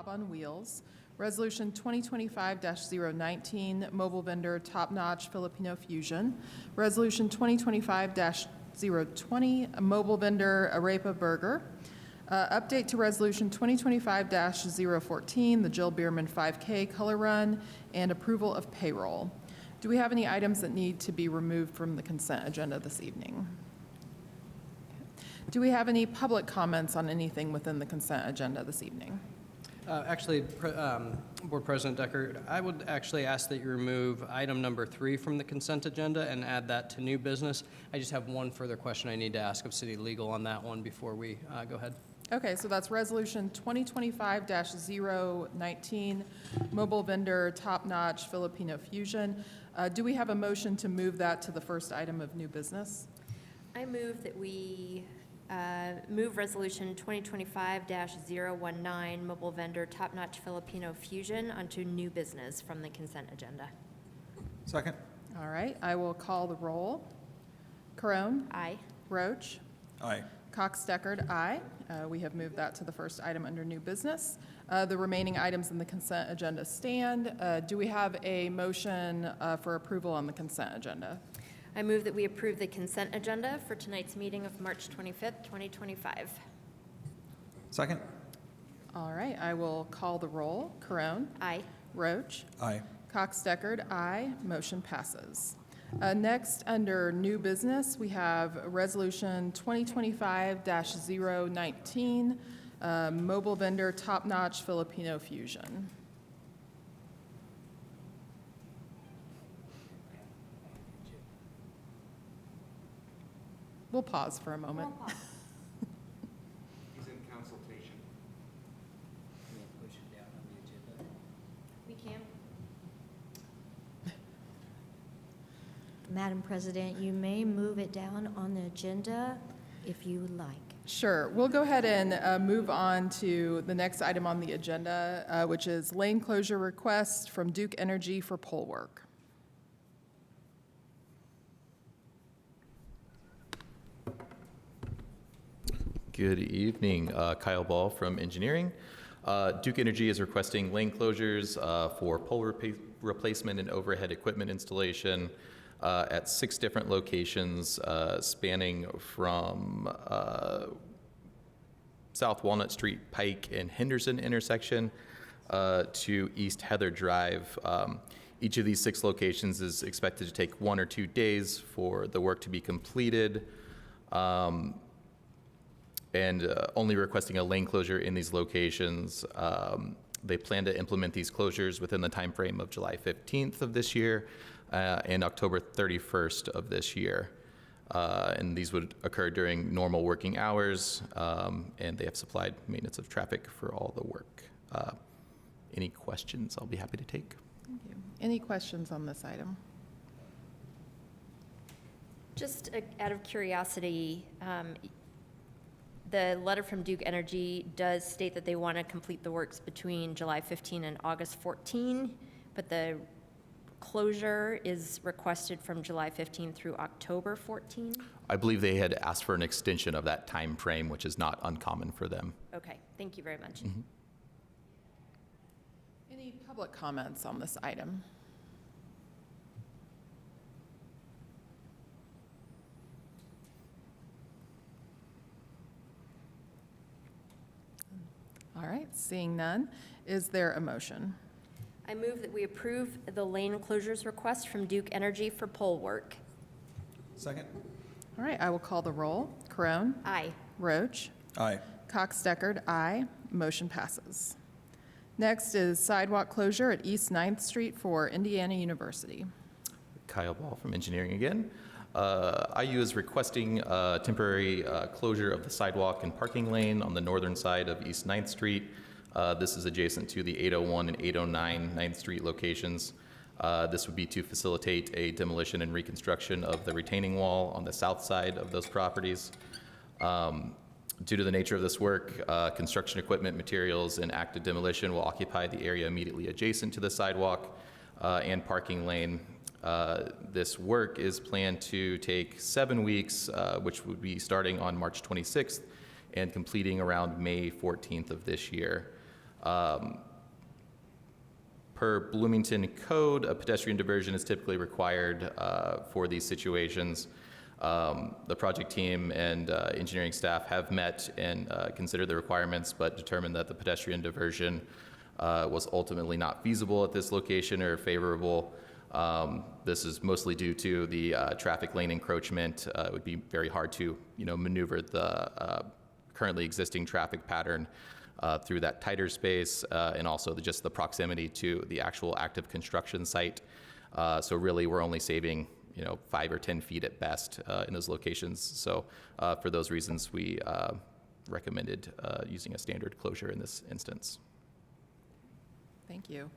on Wheels. Resolution 2025-019, mobile vendor Top Notch Filipino Fusion. Resolution 2025-020, mobile vendor Arepa Burger. Update to Resolution 2025-014, the Jill Bierman 5K Color Run, and approval of payroll. Do we have any items that need to be removed from the consent agenda this evening? Do we have any public comments on anything within the consent agenda this evening? Board President Decker, I would actually ask that you remove item number 3 from the consent agenda and add that to new business. I just have one further question I need to ask of City Legal on that one before we go ahead. Okay, so that's Resolution 2025-019, mobile vendor Top Notch Filipino Fusion. Do we have a motion to move that to the first item of new business? I move that we move Resolution 2025-019, mobile vendor Top Notch Filipino Fusion, onto new business from the consent agenda. Second. All right, I will call the roll. Carone? Aye. Roach? Aye. Cox-Deckard, aye. We have moved that to the first item under new business. The remaining items in the consent agenda stand. Do we have a motion for approval on the consent agenda? I move that we approve the consent agenda for tonight's meeting of March 25th, 2025. Second. All right, I will call the roll. Carone? Aye. Roach? Aye. Cox-Deckard, aye. Motion passes. Next, under new business, we have Resolution 2025-019, mobile vendor Top Notch Filipino Fusion. We'll pause for a moment. He's in consultation. Can we push it down on the agenda? We can. Madam President, you may move it down on the agenda if you would like. Sure. We'll go ahead and move on to the next item on the agenda, which is lane closure request from Duke Energy for pole work. Good evening. Kyle Ball from Engineering. Duke Energy is requesting lane closures for pole replacement and overhead equipment installation at 6 different locations spanning from South Walnut Street, Pike, and Henderson intersection to East Heather Drive. Each of these 6 locations is expected to take 1 or 2 days for the work to be completed. And only requesting a lane closure in these locations. They plan to implement these closures within the time frame of July 15th of this year and October 31st of this year. And these would occur during normal working hours, and they have supplied maintenance of traffic for all the work. Any questions I'll be happy to take. Thank you. Any questions on this item? Just out of curiosity, the letter from Duke Energy does state that they want to complete the works between July 15 and August 14, but the closure is requested from July 15 through October 14? I believe they had asked for an extension of that time frame, which is not uncommon for them. Okay, thank you very much. Mm-hmm. Any public comments on this item? All right, seeing none, is there a motion? I move that we approve the lane closures request from Duke Energy for pole work. Second. All right, I will call the roll. Carone? Aye. Roach? Aye. Cox-Deckard, aye. Motion passes. Next is sidewalk closure at East 9th Street for Indiana University. Kyle Ball from Engineering again. IU is requesting temporary closure of the sidewalk and parking lane on the northern side of East 9th Street. This is adjacent to the 801 and 809 9th Street locations. This would be to facilitate a demolition and reconstruction of the retaining wall on the south side of those properties. Due to the nature of this work, construction equipment, materials, and active demolition will occupy the area immediately adjacent to the sidewalk and parking lane. This work is planned to take 7 weeks, which would be starting on March 26th and completing around May 14th of this year. Per Bloomington code, a pedestrian diversion is typically required for these situations. The project team and engineering staff have met and considered the requirements, but determined that the pedestrian diversion was ultimately not feasible at this location or favorable. This is mostly due to the traffic lane encroachment. It would be very hard to, maneuver the currently existing traffic pattern through that tighter space, and also just the proximity to the actual active construction site. So really, we're only saving 5 or 10 feet at best in those locations. So for those reasons, we recommended using a standard closure in this instance. Thank you.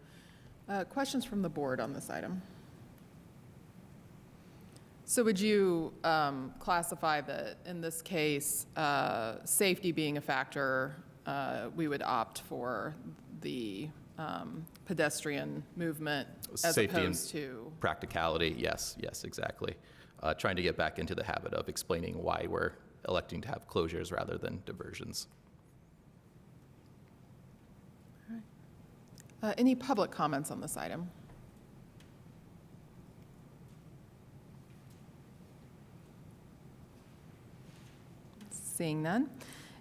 Questions from the board on this item? So would you classify that in this case, safety being a factor, we would opt for the pedestrian movement as Safety and opposed to? practicality, yes, exactly. Trying to get back into the habit of explaining why we're electing to have closures rather than diversions. Any public comments on this item? Seeing none,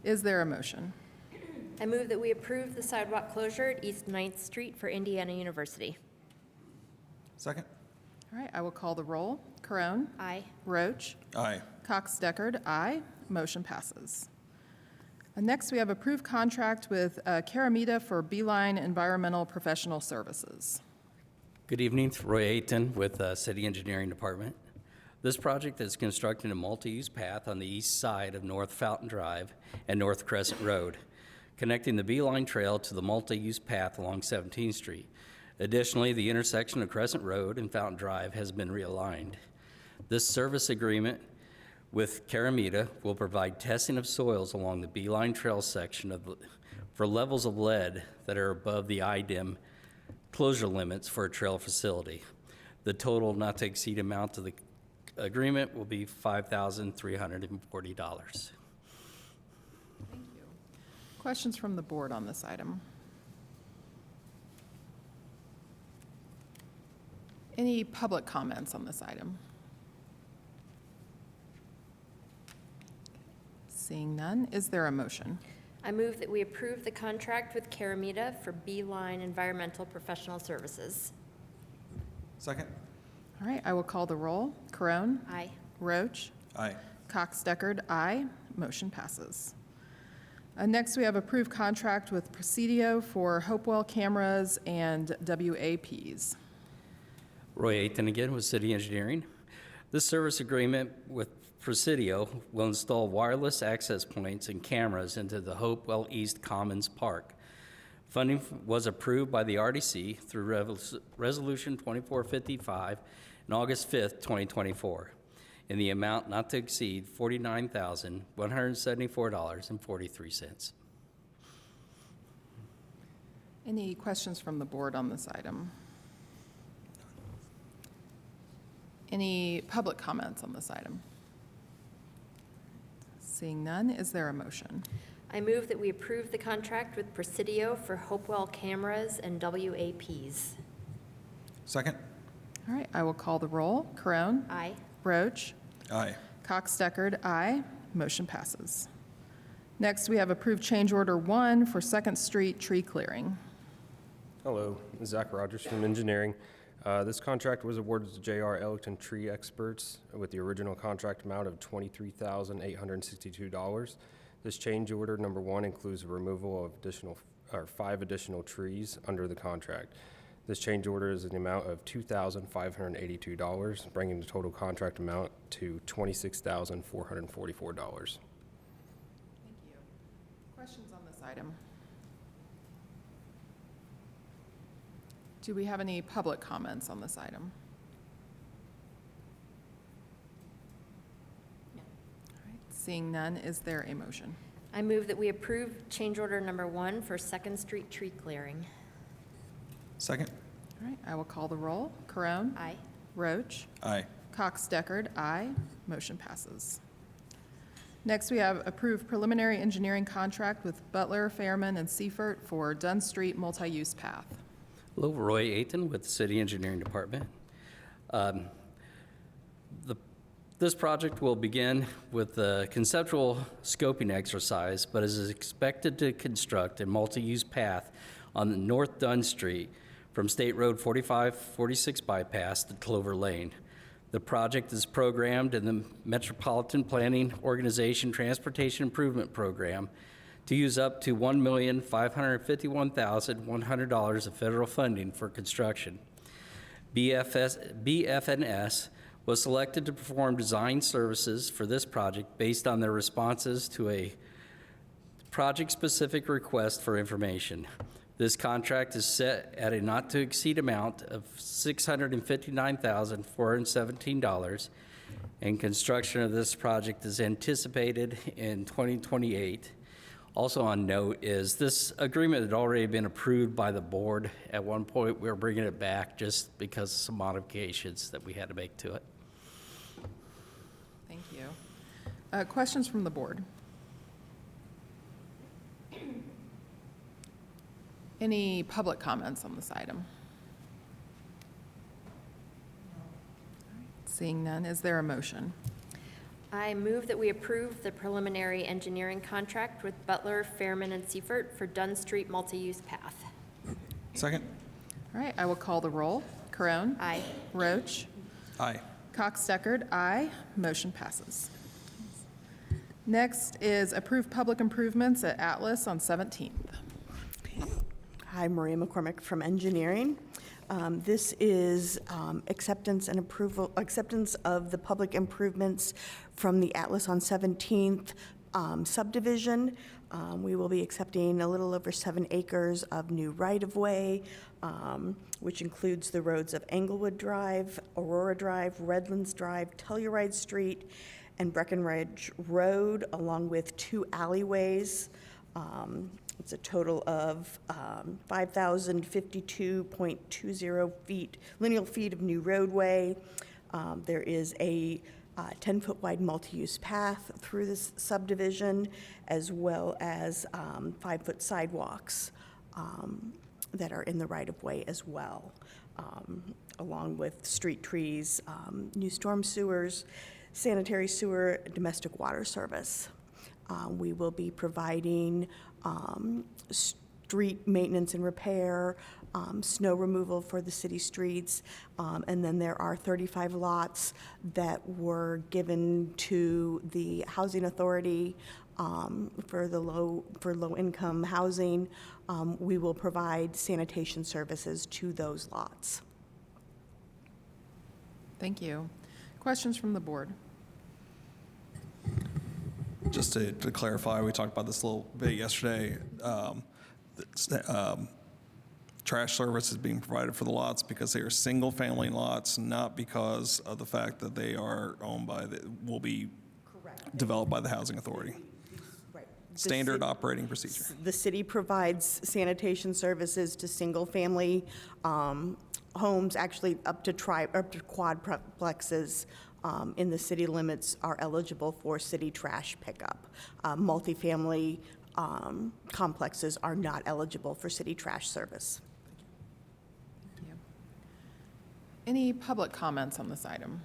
is there a motion? I move that we approve the sidewalk closure at East 9th Street for Indiana University. Second? All right, I will call the roll. Corone? Aye. Roach? Aye. Cox-Deckard, aye. Motion passes. Next, we have approved contract with Caramita for Beeline Environmental Professional Services. Good evening, it's Roy Ayton with City Engineering Department. This project is constructing a multi-use path on the east side of North Fountain Drive and North Crescent Road, connecting the Beeline Trail to the multi-use path along 17th Street. Additionally, the intersection of Crescent Road and Fountain Drive has been realigned. This service agreement with Caramita will provide testing of soils along the Beeline Trail section for levels of lead that are above the IDIM closure limits for a trail facility. The total not to exceed amount of the agreement will be $5,340. Thank you. Questions from the board on this item? Any public comments on this item? Seeing none, is there a motion? I move that we approve the contract with Caramita for Beeline Environmental Professional Services. Second? All right, I will call the roll. Corone? Aye. Roach? Aye. Cox-Deckard, aye. Motion passes. Next, we have approved contract with Presidio for Hopewell cameras and WAPs. Roy Ayton again with City Engineering. This service agreement with Presidio will install wireless access points and cameras into the Hopewell East Commons Park. Funding was approved by the RDC through Resolution 2455 on August 5th, 2024, in the amount not to exceed $49,174.43. Any questions from the board on this item? Any public comments on this item? Seeing none, is there a motion? I move that we approve the contract with Presidio for Hopewell cameras and WAPs. Second? All right, I will call the roll. Corone? Aye. Roach? Aye. Cox-Deckard, aye. Motion passes. Next, we have approved change order 1 for 2nd Street tree clearing. Hello, Zach Rogers from Engineering. This contract was awarded to J.R. Ellington Tree Experts with the original contract amount of $23,862. This change order number 1 includes the removal of 5 additional trees under the contract. This change order is in the amount of $2,582, bringing the total contract amount to $26,444. Thank you. Questions on this item? Do we have any public comments on this item? No. All right, seeing none, is there a motion? I move that we approve change order number 1 for 2nd Street tree clearing. Second? All right, I will call the roll. Corone? Aye. Roach? Aye. Cox-Deckard, aye. Motion passes. Next, we have approved preliminary engineering contract with Butler, Fairman, and Seifert for Dunn Street multi-use path. Hello, Roy Aiton with the City Engineering Department. This project will begin with the conceptual scoping exercise, but is expected to construct a multi-use path on the North Dunn Street from State Road 4546 bypass to Clover Lane. The project is programmed in the Metropolitan Planning Organization Transportation Improvement Program to use up to $1,551,100 of federal funding for construction. BFNS was selected to perform design services for this project based on their responses to a project-specific request for information. This contract is set at a not-to-exceed amount of $659,417, and construction of this project is anticipated in 2028. Also on note is this agreement had already been approved by the board. At one point, we were bringing it back just because of some modifications that we had to make to it. Thank you. Questions from the board? Any public comments on this item? Seeing none, is there a motion? I move that we approve the preliminary engineering contract with Butler, Fairman, and Seifert for Dunn Street multi-use path. Second? All right, I will call the roll. Corone? Aye. Roach? Aye. Cox-Deckard, aye. Motion passes. Next is approve public improvements at Atlas on 17th. Hi, Maria McCormick from Engineering. This is acceptance of the public improvements from the Atlas on 17th subdivision. We will be accepting a little over 7 acres of new right-of-way, which includes the roads of Englewood Drive, Aurora Drive, Redlands Drive, Telluride Street, and Breckenridge Road, along with 2 alleyways. It's a total of 5,052.20 feet, lineal feet of new roadway. There is a 10-foot wide multi-use path through this subdivision, as well as 5-foot sidewalks that are in the right-of-way as well, along with street trees, new storm sewers, sanitary sewer, domestic water service. We will be providing street maintenance and repair, snow removal for the city streets, and then there are 35 lots that were given to the Housing Authority for low-income housing. We will provide sanitation services to those lots. Thank you. Questions from the board? Just to clarify, we talked about this a little bit yesterday. Trash service is being provided for the lots because they are single-family lots, not because of the fact that they are owned by will be developed by the Housing Authority. Right. Standard operating procedure. The city provides sanitation services to single-family homes, actually up to quadplexes in the city limits are eligible for city trash pickup. Multifamily complexes are not eligible for city trash service. Thank you. Any public comments on this item?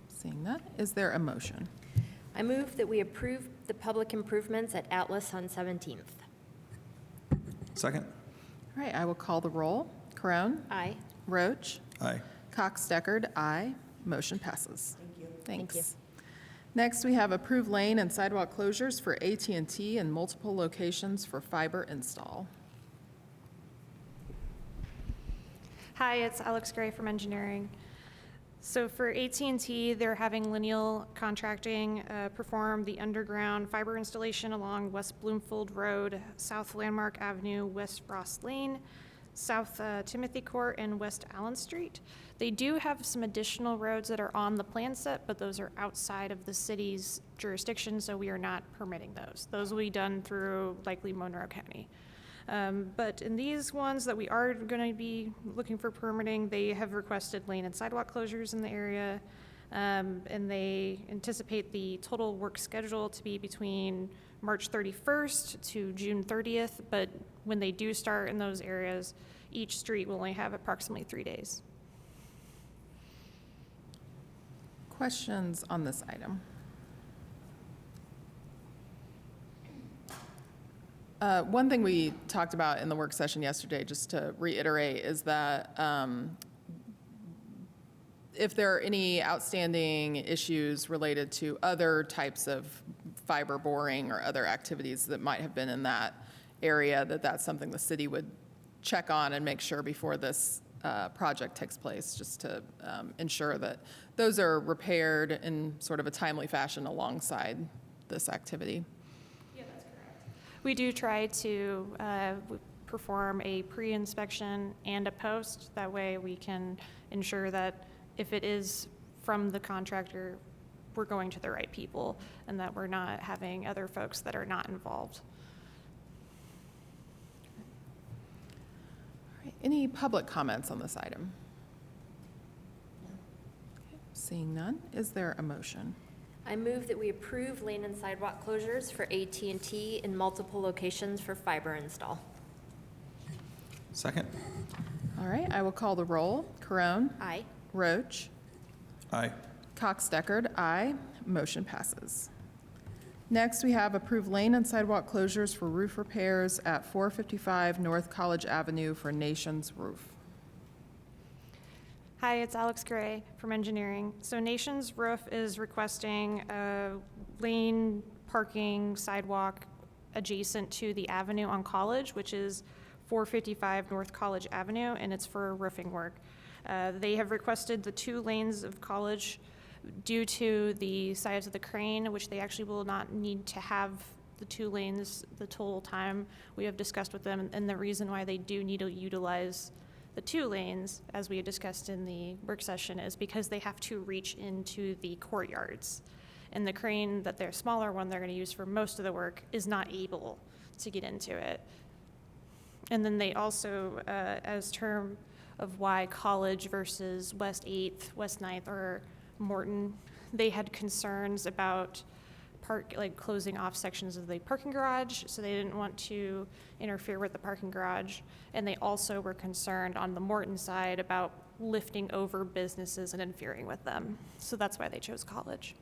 Seeing none, is there a motion? I move that we approve the public improvements at Atlas on 17th. Second? All right, I will call the roll. Corone? Aye. Roach? Aye. Cox-Deckard, aye. Motion passes. Thank you. Thanks. Thank you. Next, we have approved lane and sidewalk closures for AT&T in multiple locations for fiber install. Hi, it's Alex Gray from Engineering. So for AT&T, they're having Lineal Contracting perform the underground fiber installation along West Bloomfield Road, South Landmark Avenue, West Ross Lane, South Timothy Court, and West Allen Street. They do have some additional roads that are on the plan set, but those are outside of the city's jurisdiction, so we are not permitting those. Those will be done through likely Monroe County. But in these ones that we are going to be looking for permitting, they have requested lane and sidewalk closures in the area. And they anticipate the total work schedule to be between March 31st to June 30th, but when they do start in those areas, each street will only have approximately 3 days. Questions on this item? One thing we talked about in the work session yesterday, just to reiterate, is that if there are any outstanding issues related to other types of fiber boring or other activities that might have been in that area, that's something the city would check on and make sure before this project takes place, just to ensure that those are repaired in sort of a timely fashion alongside this activity. We do try to perform a pre-inspection and a post. That way we can ensure that if it is from the contractor, we're going to the right people and that we're not having other folks that are not involved. All right, any public comments on this item? Okay, seeing none, is there a motion? I move that we approve lane and sidewalk closures for AT&T in multiple locations for fiber install. Second. All right, I will call the roll. Corone? Aye. Roach? Aye. Cox-Deckard, aye. Motion passes. Next, we have approved lane and sidewalk closures for roof repairs at 455 North College Avenue for Nations Roof. Hi, it's Alex Gray from engineering. So Nations Roof is requesting a lane parking sidewalk adjacent to the avenue on College, which is 455 North College Avenue, and it's for roofing work. They have requested the 2 lanes of College due to the size of the crane, which they actually will not need to have the 2 lanes the total time. We have discussed with them, and the reason why they do need to utilize the 2 lanes, as we had discussed in the work session, is because they have to reach into the courtyards. And the crane, that their smaller one they're going to use for most of the work, is not able to get into it. And then they also, as term of why College versus West 8th, West 9th, or Morton, they had concerns about closing off sections of the parking garage, so they didn't want to interfere with the parking garage. And they also were concerned on the Morton side about lifting over businesses and interfering with them. So that's why they chose College.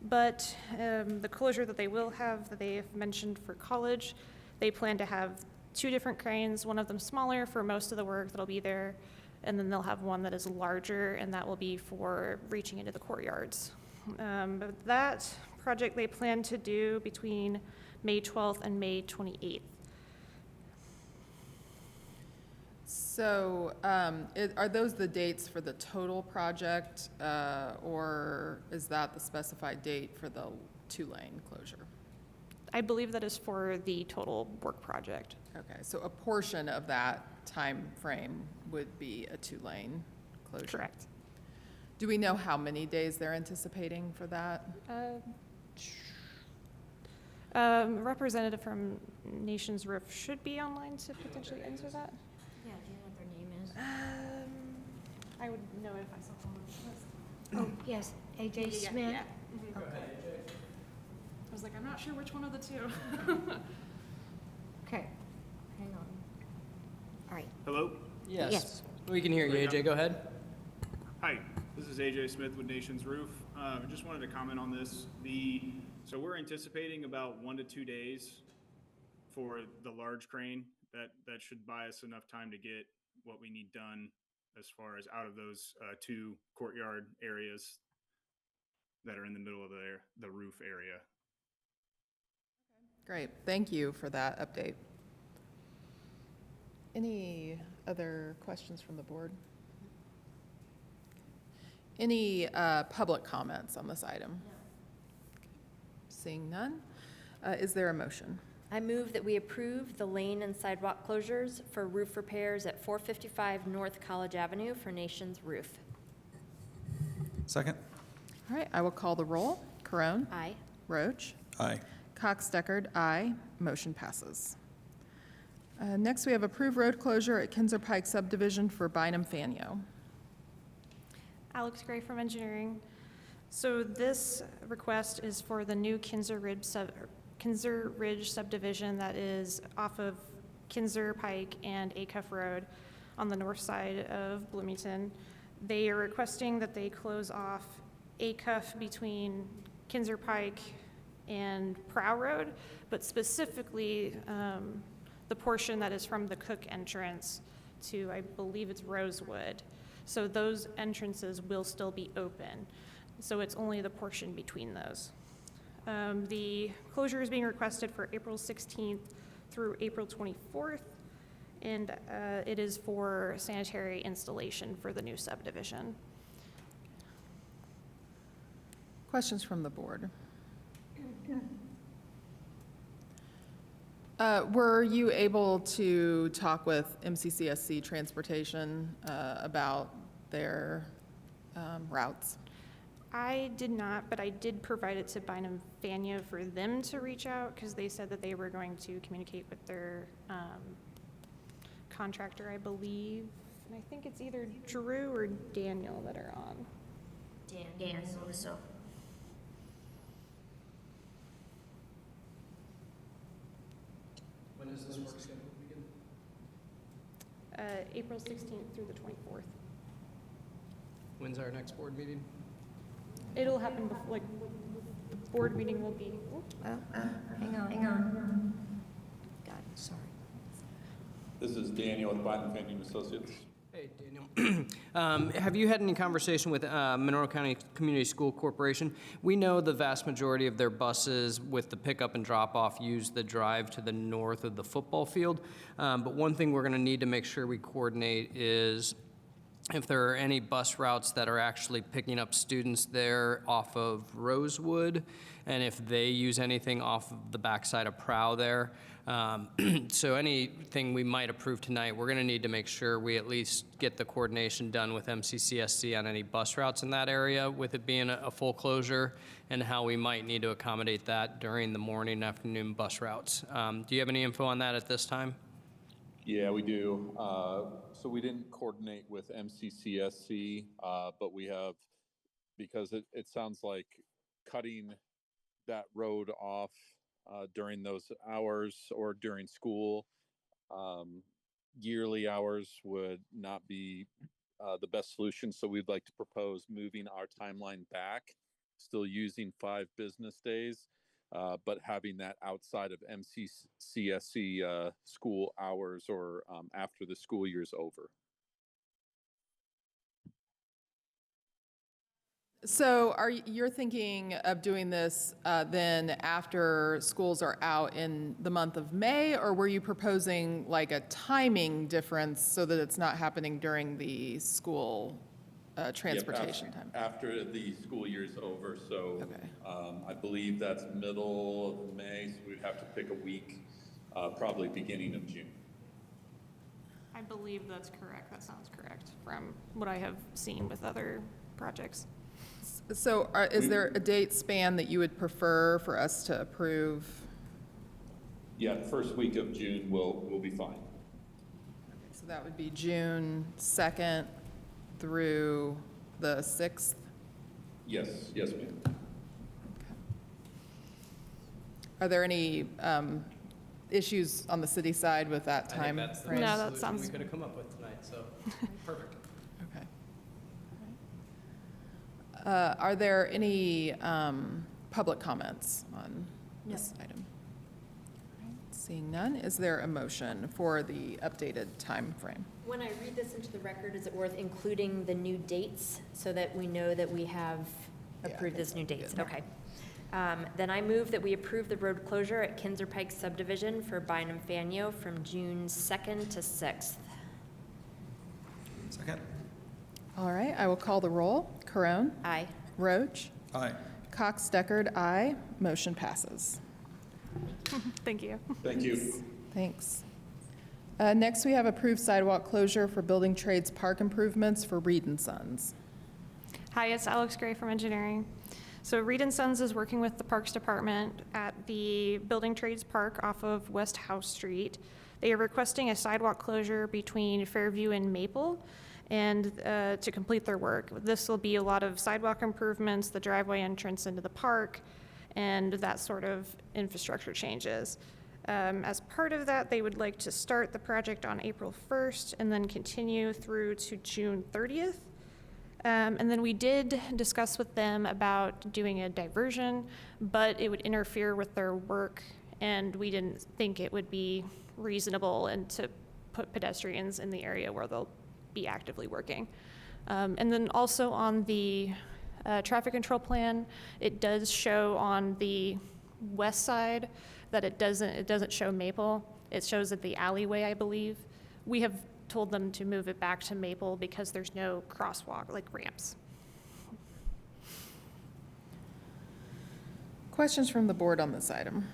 But the closure that they will have, that they have mentioned for College, they plan to have 2 different cranes, one of them smaller for most of the work that'll be there, and then they'll have one that is larger, and that will be for reaching into the courtyards. But that project they plan to do between May 12th and May 28th. So are those the dates for the total project, or is that the specified date for the 2-lane closure? I believe that is for the total work project. Okay, so a portion of that time frame would be a 2-lane closure? Correct. Do we know how many days they're anticipating for that? Representative from Nations Roof should be online to potentially answer that. Yeah, do you know what their name is? I would know if I saw them on the list. Oh, yes, AJ Smith. Okay. I was like, I'm not sure which one of the 2. Okay, hang on. All right. Hello? Yes. Yes. We can hear you, AJ, go ahead. Hi, this is AJ Smith with Nations Roof. I just wanted to comment on this. So we're anticipating about 1 to 2 days for the large crane. That should buy us enough time to get what we need done as far as out of those 2 courtyard areas that are in the middle of the roof area. Great, thank you for that update. Any other questions from the board? Any public comments on this item? No. Seeing none, is there a motion? I move that we approve the lane and sidewalk closures for roof repairs at 455 North College Avenue for Nations Roof. Second. All right, I will call the roll. Corone? Aye. Roach? Aye. Cox-Deckard, aye. Motion passes. Next, we have approved road closure at Kinzer Pike subdivision for Bynum Faneuil. Alex Gray from Engineering. So this request is for the new Kinzer Ridge subdivision that is off of Kinzer Pike and Acuff Road on the north side of Bloomington. They are requesting that they close off Acuff between Kinzer Pike and Prow Road, but specifically the portion that is from the Cook entrance to, I believe it's Rosewood. So those entrances will still be open. So it's only the portion between those. The closure is being requested for April 16th through April 24th, and it is for sanitary installation for the new subdivision. Questions from the board? Were you able to talk with MCCSC Transportation about their routes? I did not, but I did provide it to Bynum Fania for them to reach out because they said that they were going to communicate with their contractor, I believe. And I think it's either Drew or Daniel that are on. Dan, so. When does this work schedule begin? April 16th through the 24th. When's our next board meeting? It'll happen before, like, the board meeting will be, Hang on. Got it, sorry. This is Daniel with Bynum Fania Associates. Hey, Daniel. Have you had any conversation with Monroe County Community School Corporation? We know the vast majority of their buses with the pickup and drop-off use the drive to the north of the football field. But one thing we're going to need to make sure we coordinate is if there are any bus routes that are actually picking up students there off of Rosewood, and if they use anything off of the backside of Prow there. So anything we might approve tonight, we're going to need to make sure we at least get the coordination done with MCCSC on any bus routes in that area, with it being a full closure, and how we might need to accommodate that during the morning and afternoon bus routes. Do you have any info on that at this time? Yeah, we do. So we didn't coordinate with MCCSC, but we have, because it sounds like cutting that road off during those hours or during school, yearly hours would not be the best solution. So we'd like to propose moving our timeline back, still using 5 business days, but having that outside of MCCSC school hours or after the school year's over. So you're thinking of doing this then after schools are out in the month of May, or were you proposing like a timing difference so that it's not happening during the school transportation time? After the school year's over, so Okay. I believe that's middle of May, so we'd have to pick a week, probably beginning of June. I believe that's correct. That sounds correct from what I have seen with other projects. So is there a date span that you would prefer for us to approve? Yeah, the first week of June will be fine. Okay, so that would be June 2nd through the 6th? Yes, ma'am. Are there any issues on the city side with that I think time that's the frame? No, best that solution sounds- we could have come up with tonight, so perfect. Okay. Are there any public comments on this item? All right, seeing none, is there a motion for the updated time frame? When I read this into the record, is it worth including the new dates so that we know that we have Yeah, I approved think this new that'd be dates? good. Okay. Then I move that we approve the road closure at Kinzer Pike subdivision for Bynum Fanio from June 2nd to 6th. Second? All right, I will call the roll. Corone? Aye. Roach? Aye. Cox Deckard, aye. Motion passes. Thank you. Thank you. Thanks. Next, we have approved sidewalk closure for building trades park improvements for Reed and Sons. Hi, it's Alex Gray from Engineering. So Reed and Sons is working with the Parks Department at the Building Trades Park off of West House Street. They are requesting a sidewalk closure between Fairview and Maple, and to complete their work. This will be a lot of sidewalk improvements, the driveway entrance into the park, and that sort of infrastructure changes. As part of that, they would like to start the project on April 1st and then continue through to June 30th. And then we did discuss with them about doing a diversion, but it would interfere with their work, and we didn't think it would be reasonable and to put pedestrians in the area where they'll be actively working. And then also on the traffic control plan, it does show on the west side that it doesn't show Maple. It shows at the alleyway, I believe. We have told them to move it back to Maple because there's no crosswalk, like ramps. Questions from the board on this item?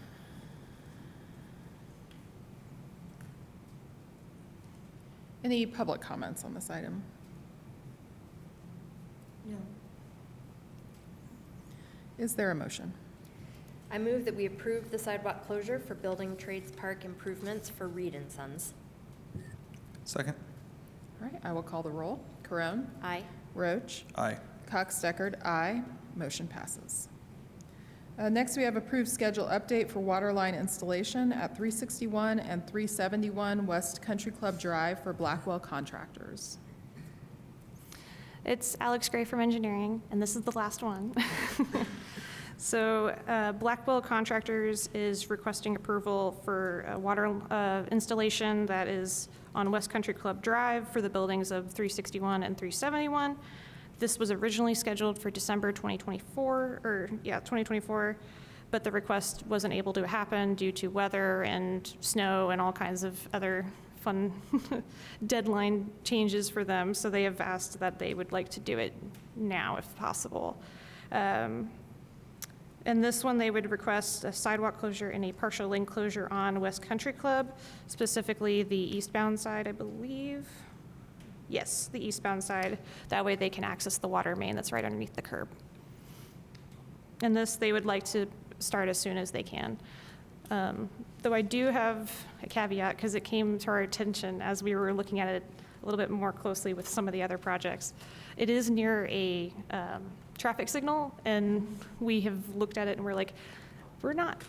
Any public comments on this item? No. Is there a motion? I move that we approve the sidewalk closure for Building Trades Park improvements for Reed and Sons. Second. All right, I will call the roll. Corone? Aye. Roach? Aye. Cox Deckard, aye. Motion passes. Next, we have approved schedule update for water line installation at 361 and 371 West Country Club Drive for Blackwell Contractors. It's Alex Gray from Engineering, and this is the last one. So Blackwell Contractors is requesting approval for a water installation that is on West Country Club Drive for the buildings of 361 and 371. This was originally scheduled for December 2024, but the request wasn't able to happen due to weather and snow and all kinds of other fun deadline changes for them. So they have asked that they would like to do it now if possible. And this one, they would request a sidewalk closure and a partial lane closure on West Country Club, specifically the eastbound side, I believe. Yes, the eastbound side. That way they can access the water main that's right underneath the curb. And this, they would like to start as soon as they can. Though I do have a caveat, because it came to our attention as we were looking at it a little bit more closely with some of the other projects. It is near a traffic signal, and we have looked at it and we're like, we're not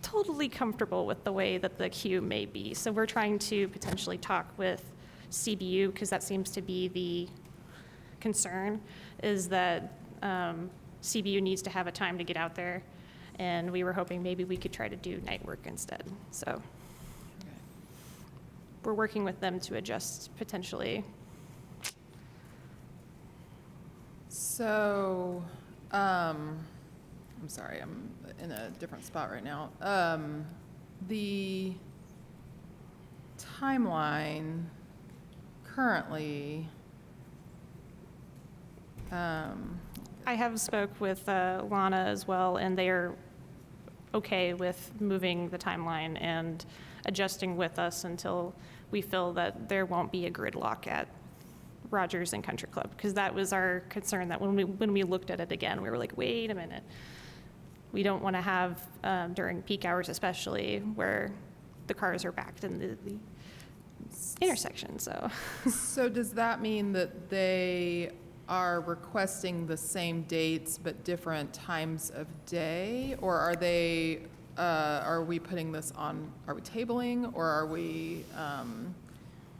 totally comfortable with the way that the queue may be. So we're trying to potentially talk with CBU, because that seems to be the concern, is that CBU needs to have a time to get out there, and we were hoping maybe we could try to do night work instead. So we're working with them to adjust potentially. So, I'm sorry, I'm in a different spot right now. The timeline currently, I have spoke with Lana as well, and they are okay with moving the timeline and adjusting with us until we feel that there won't be a gridlock at Rogers and Country Club, because that was our concern, that when we looked at it again, we were like, wait a minute. We don't want to have, during peak hours especially, where the cars are backed in the intersection, so. so does that mean that they are requesting the same dates but different times of day? Or are we putting this on, are we tabling, or are we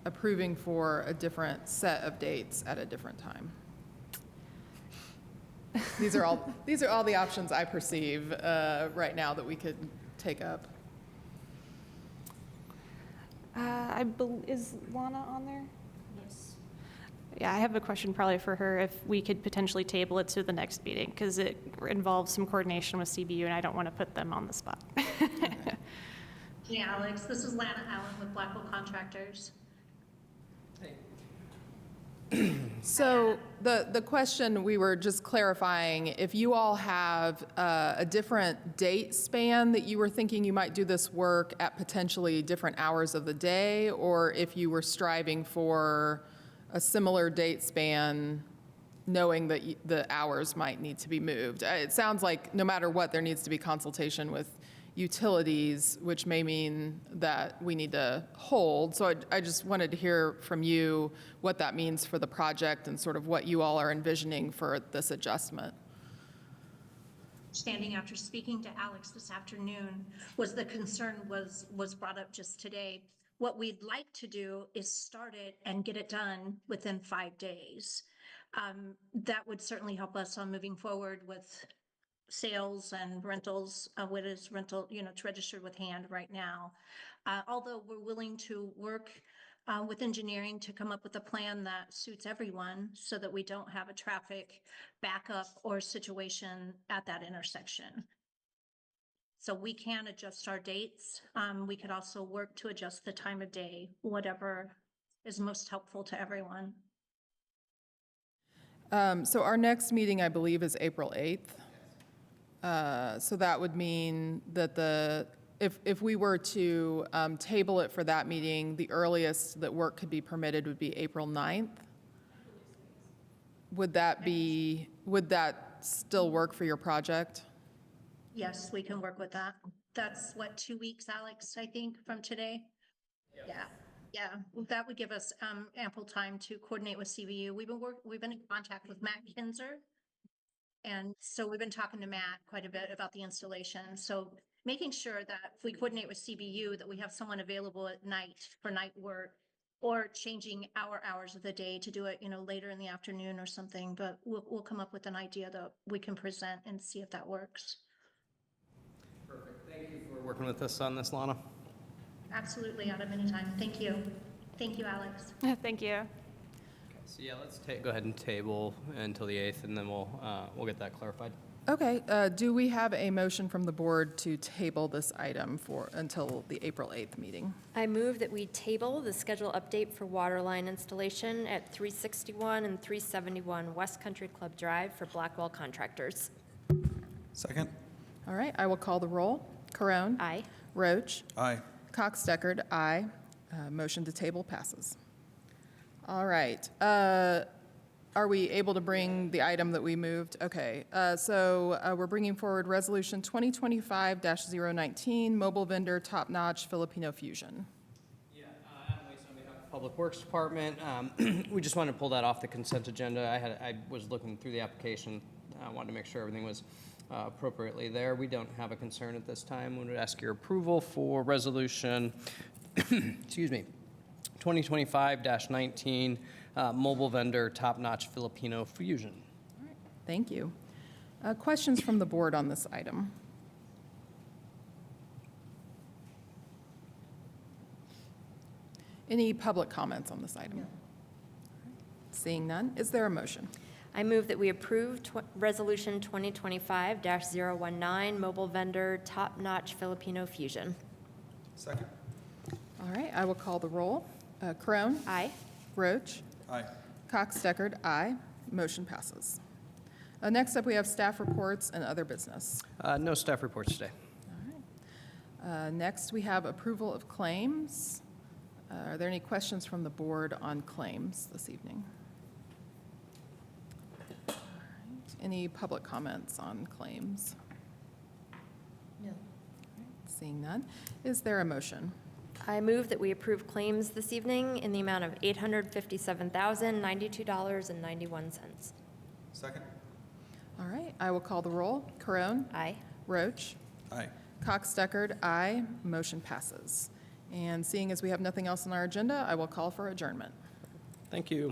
approving for a different set of dates at a different time? These are all the options I perceive right now that we could take up. Is Lana on there? Yes. Yeah, I have a question probably for her, if we could potentially table it to the next meeting, because it involves some coordination with CBU, and I don't want to put them on the spot. Hey, Alex, this is Lana Allen with Blackwell Contractors. So the question, we were just clarifying, if you all have a different date span that you were thinking you might do this work at potentially different hours of the day, or if you were striving for a similar date span, knowing that the hours might need to be moved. It sounds like no matter what, there needs to be consultation with utilities, which may mean that we need to hold. So I just wanted to hear from you what that means for the project and sort of what you all are envisioning for this adjustment. Standing after speaking to Alex this afternoon, was the concern was brought up just today. What we'd like to do is start it and get it done within 5 days. That would certainly help us on moving forward with sales and rentals. What is rental, it's registered with hand right now. Although we're willing to work with engineering to come up with a plan that suits everyone so that we don't have a traffic backup or situation at that intersection. So we can adjust our dates. We could also work to adjust the time of day, whatever is most helpful to everyone. So our next meeting, I believe, is April 8th. So that would mean that if we were to table it for that meeting, the earliest that work could be permitted would be April 9th. Would that still work for your project? Yes, we can work with that. That's what, 2 weeks, Alex, I think, from today? Yeah, that would give us ample time to coordinate with CVU. We've been in contact with Matt Kinzer. And so we've been talking to Matt quite a bit about the installation. So making sure that if we coordinate with CBU, that we have someone available at night for night work, or changing our hours of the day to do it, later in the afternoon or something. But we'll come up with an idea that we can present and see if that works. Perfect. Thank you for working with us on this, Lana. Absolutely, Adam, anytime. Thank you. Thank you, Alex. Thank you. So yeah, let's go ahead and table until the 8th, and then we'll get that clarified. Okay, do we have a motion from the board to table this item until the April 8th meeting? I move that we table the schedule update for water line installation at 361 and 371 West Country Club Drive for Blackwell Contractors. Second. All right, I will call the roll. Corone? Aye. Roach? Aye. Cox-Deckard, aye. Motion to table passes. All right. Are we able to bring the item that we moved? Okay. So we're bringing forward Resolution 2025-019, Mobile Vendor Top Notch Filipino Fusion. Yeah, Adam Wace on behalf of the Public Works Department. We just wanted to pull that off the consent agenda. I was looking through the application. I wanted to make sure everything was appropriately there. We don't have a concern at this time. We would ask your approval for Resolution, excuse me, 2025-19, Mobile Vendor Top Notch Filipino Fusion. All right. Thank you. Questions from the board on this item? Any public comments on this item? No. Seeing none, is there a motion? I move that we approve Resolution 2025-019, Mobile Vendor Top Notch Filipino Fusion. Second. All right, I will call the roll. Corone? Aye. Roach? Aye. Cox-Deckard, aye. Motion passes. Next up, we have staff reports and other business. No staff reports today. All right. Next, we have approval of claims. Are there any questions from the board on claims this evening? All right. Any public comments on claims? No. All right. Seeing none, is there a motion? I move that we approve claims this evening in the amount of $857,092.91. Second. All right, I will call the roll. Corone? Aye. Roach? Aye. Cox-Deckard, aye. Motion passes. And seeing as we have nothing else on our agenda, I will call for adjournment. Thank you.